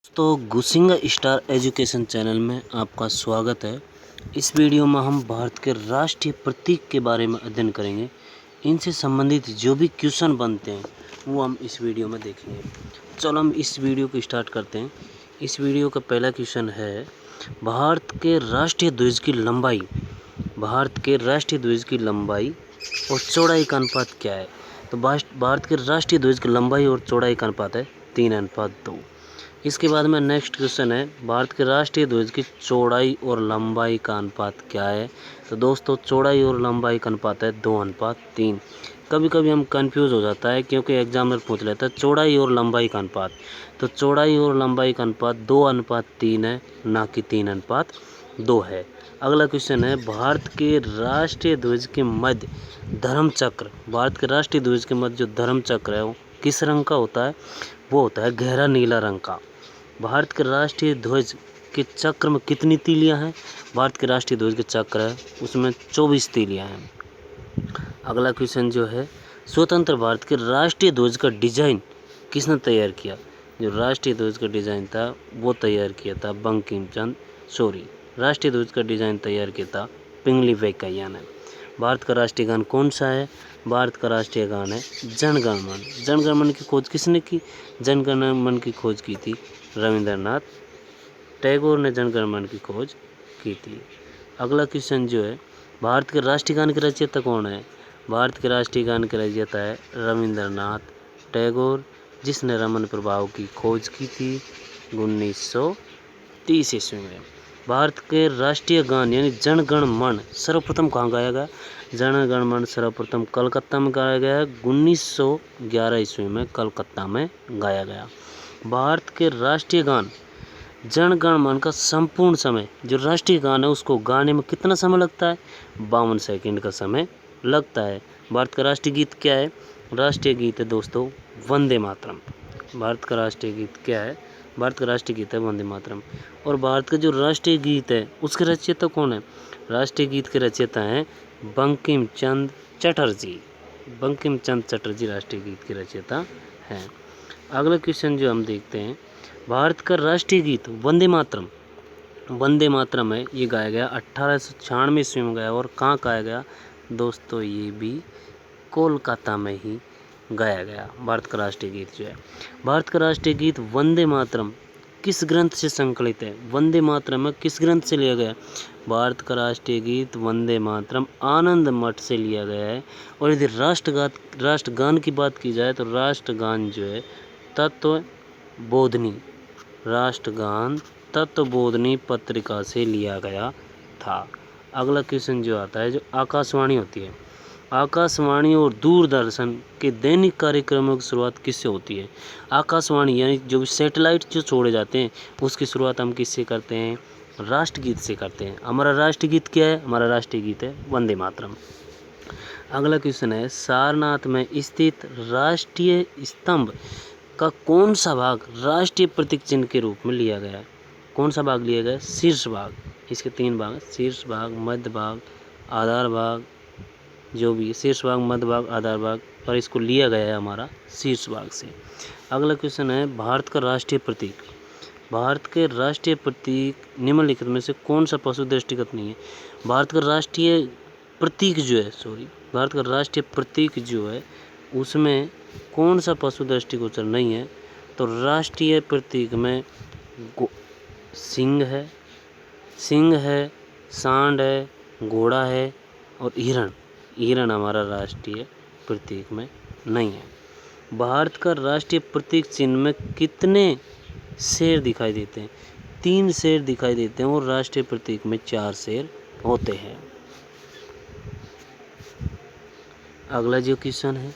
तो गुसिंगा star education channel में आपका स्वागत है। इस वीडियो में हम भारत के राष्ट्रीय प्रतीक के बारे में अध्ययन करेंगे। इनसे संबंधित जो भी क्वेश्चन बनते हैं वो हम इस वीडियो में देखेंगे। चलो हम इस वीडियो को स्टार्ट करते हैं। इस वीडियो का पहला क्वेश्चन है, भारत के राष्ट्रीय ध्वज की लंबाई, भारत के राष्ट्रीय ध्वज की लंबाई और चौड़ाई का अनुपात क्या है? तो भारत के राष्ट्रीय ध्वज की लंबाई और चौड़ाई का अनुपात है 3:2। इसके बाद में नेक्स्ट क्वेश्चन है, भारत के राष्ट्रीय ध्वज की चौड़ाई और लंबाई का अनुपात क्या है? तो दोस्तों चौड़ाई और लंबाई का अनुपात है 2:3। कभी कभी हम कंफ्यूज हो जाता है क्योंकि एग्जामिनर पूछ लेता है चौड़ाई और लंबाई का अनुपात। तो चौड़ाई और लंबाई का अनुपात 2:3 है, ना कि 3:2 है। अगला क्वेश्चन है, भारत के राष्ट्रीय ध्वज के मध्य धर्म चक्र, भारत के राष्ट्रीय ध्वज के मध्य जो धर्म चक्र है वो किस रंग का होता है? वो होता है गहरा नीला रंग का। भारत के राष्ट्रीय ध्वज के चक्र में कितनी तीलियां हैं? भारत के राष्ट्रीय ध्वज के चक्र है उसमें 24 तीलियां हैं। अगला क्वेश्चन जो है, स्वतंत्र भारत के राष्ट्रीय ध्वज का डिजाइन किसने तैयार किया? जो राष्ट्रीय ध्वज का डिजाइन था वो तैयार किया था राष्ट्रीय ध्वज का डिजाइन तैयार किया था पिंगली वेंकैया ने। भारत का राष्ट्रीय गान कौन सा है? भारत का राष्ट्रीय गान है जन गण मन। जन गण मन की खोज किसने की? जन गण मन की खोज की थी रविंद्रनाथ टैगोर ने जन गण मन की खोज की थी। अगला क्वेश्चन जो है, भारत के राष्ट्रीय गान के रचयिता कौन है? भारत के राष्ट्रीय गान के रचयिता है रविंद्रनाथ टैगोर, जिसने रमन प्रभाव की खोज की थी 1930 ईस्वी में। भारत के राष्ट्रीय गान यानी जन गण मन सर्वप्रथम कहाँ गाया गया? जन गण मन सर्वप्रथम कलकत्ता में गाया गया है 1911 ईस्वी में कलकत्ता में गाया गया। भारत के राष्ट्रीय गान जन गण मन का संपूर्ण समय, जो राष्ट्रीय गान है उसको गाने में कितना समय लगता है? 52 सेकंड का समय लगता है। भारत का राष्ट्रीय गीत क्या है? राष्ट्रीय गीत है दोस्तों वंदे मातरम। भारत का राष्ट्रीय गीत क्या है? भारत का राष्ट्रीय गीत है वंदे मातरम। और भारत का जो राष्ट्रीय गीत है उसके रचयिता कौन है? राष्ट्रीय गीत के रचयिता हैं बंकिम चंद्र चटर्जी। बंकिम चंद्र चटर्जी राष्ट्रीय गीत के रचयिता हैं। अगला क्वेश्चन जो हम देखते हैं, भारत का राष्ट्रीय गीत वंदे मातरम, वंदे मातरम है ये गाया गया 1896 ईस्वी में गाया। और कहाँ गाया गया दोस्तों? ये भी कोलकाता में ही गाया गया। भारत का राष्ट्रीय गीत जो है, भारत का राष्ट्रीय गीत वंदे मातरम किस ग्रंथ से संकलित है? वंदे मातरम में किस ग्रंथ से लिया गया? भारत का राष्ट्रीय गीत वंदे मातरम आनंद मठ से लिया गया है। और यदि राष्ट्रगान की बात की जाए तो राष्ट्रगान जो है तत्वबोधिनी, राष्ट्रगान तत्वबोधिनी पत्रिका से लिया गया था। अगला क्वेश्चन जो आता है, जो आकाशवाणी होती है, आकाशवाणी और दूरदर्शन के दैनिक कार्यक्रमों की शुरुआत किससे होती है? आकाशवाणी यानी जो भी सैटेलाइट जो छोड़े जाते हैं उसकी शुरुआत हम किससे करते हैं? राष्ट्रगीत से करते हैं। हमारा राष्ट्रगीत क्या है? हमारा राष्ट्रीय गीत है वंदे मातरम। अगला क्वेश्चन है, सारनाथ में स्थित राष्ट्रीय स्तंभ का कौन सा भाग राष्ट्रीय प्रतीक चिन्ह के रूप में लिया गया है? कौन सा भाग लिया गया? शीर्ष भाग। इसके 3 भाग, शीर्ष भाग, मध्य भाग, आधार भाग। जो भी शीर्ष भाग, मध्य भाग, आधार भाग, पर इसको लिया गया है हमारा शीर्ष भाग से। अगला क्वेश्चन है, भारत का राष्ट्रीय प्रतीक, भारत के राष्ट्रीय प्रतीक निम्नलिखित में से कौन सा पशु दृष्टिगत नहीं है? भारत का राष्ट्रीय प्रतीक जो है भारत का राष्ट्रीय प्रतीक जो है उसमें कौन सा पशु दृष्टिगोचर नहीं है? तो राष्ट्रीय प्रतीक में सिंह है, सांड है, घोड़ा है और हिरण हमारा राष्ट्रीय प्रतीक में नहीं है। भारत का राष्ट्रीय प्रतीक चिन्ह में कितने शेर दिखाई देते हैं? 3 शेर दिखाई देते हैं और राष्ट्रीय प्रतीक में 4 शेर होते हैं। अगला जो क्वेश्चन है,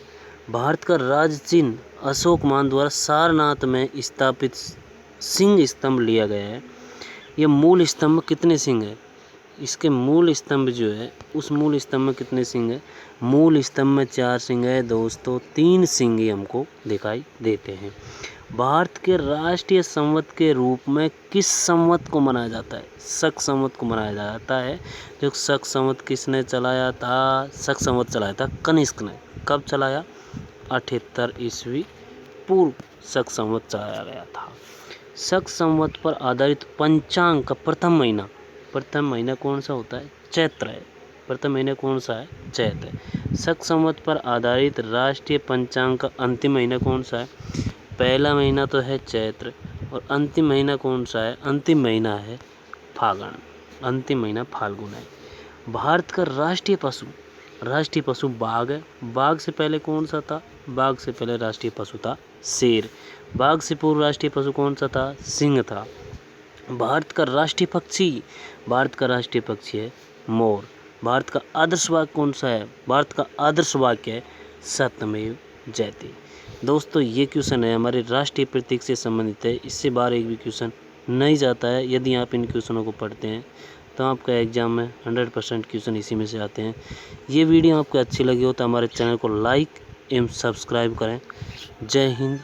भारत का राज चिन्ह अशोक मान द्वारा सारनाथ में स्थापित सिंह स्तंभ लिया गया है। यह मूल स्तंभ में कितने सिंह है? इसके मूल स्तंभ जो है उस मूल स्तंभ में कितने सिंह है? मूल स्तंभ में 4 सिंह है दोस्तों, 3 सिंह ही हमको दिखाई देते हैं। भारत के राष्ट्रीय संवत के रूप में किस संवत को मनाया जाता है? शक संवत को मनाया जाता है। जो शक संवत किसने चलाया था? शक संवत चलाया था कनिष्क ने। कब चलाया? 78 ईस्वी पूर्व शक संवत चलाया गया था। शक संवत पर आधारित पंचांग का प्रथम महीना कौन सा होता है? चैत्र है। प्रथम महीना कौन सा है? चैत्र है। शक संवत पर आधारित राष्ट्रीय पंचांग का अंतिम महीना कौन सा है? पहला महीना तो है चैत्र और अंतिम महीना कौन सा है? अंतिम महीना है फागण। अंतिम महीना फाल्गुन है। भारत का राष्ट्रीय पशु बाघ है। बाघ से पहले कौन सा था? बाघ से पहले राष्ट्रीय पशु था शेर। बाघ से पूर्व राष्ट्रीय पशु कौन सा था? सिंह था। भारत का राष्ट्रीय पक्षी है मोर। भारत का आदर्श वाक्य कौन सा है? भारत का आदर्श वाक्य है सत्यमेव जयते। दोस्तों, ये क्वेश्चन है हमारे राष्ट्रीय प्रतीक से संबंधित है। इससे बाहर एक भी क्वेश्चन नहीं जाता है। यदि आप इन क्वेश्चनों को पढ़ते हैं तो आपका एग्जाम में 100% क्वेश्चन इसी में से आते हैं। ये वीडियो आपको अच्छी लगी हो तो हमारे चैनल को लाइक एवं सब्सक्राइब करें। जय हिंद।